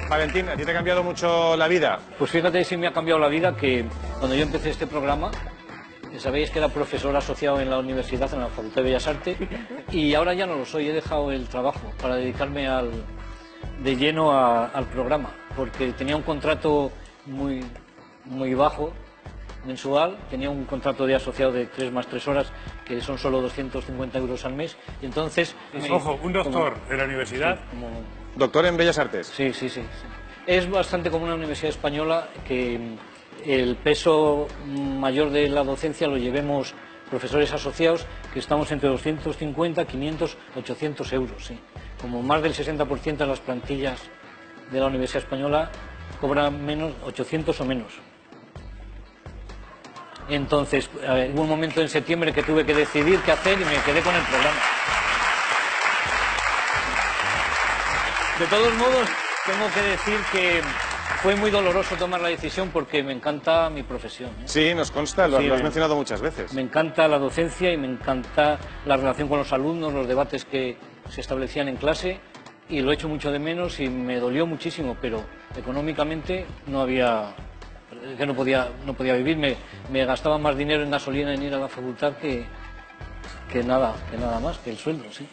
Valentín, ¿a ti te ha cambiado mucho la vida? Pues fíjate si me ha cambiado la vida que cuando yo empecé este programa, sabéis que era profesor asociado en la universidad, en la Facultad de Bellas Artes, y ahora ya no lo soy, he dejado el trabajo para dedicarme de lleno al programa, porque tenía un contrato muy bajo, mensual, tenía un contrato de asociado de 3 más 3 horas, que son solo 250 euros al mes, y entonces... Ojo, un doctor de la universidad... Sí, como, ¿Doctor en Bellas Artes? sí. Es bastante como una universidad española que el peso mayor de la docencia lo llevemos profesores asociados, que estamos entre 250, 500, 800 euros, sí. Como más del 60% de las plantillas de la Universidad Española cobran menos, 800 o menos. Entonces, hubo un momento en septiembre que tuve que decidir qué hacer y me quedé con el programa. De todos modos, tengo que decir que fue muy doloroso tomar la decisión porque me encanta mi profesión, ¿eh? Sí, nos consta, lo has mencionado muchas veces. Me encanta la docencia y me encanta la relación con los alumnos, los debates que se establecían en clase, y lo echo mucho de menos y me dolió muchísimo, pero económicamente no podía vivir, me gastaba más dinero en gasolina en ir a la facultad que nada más, que el sueldo, sí.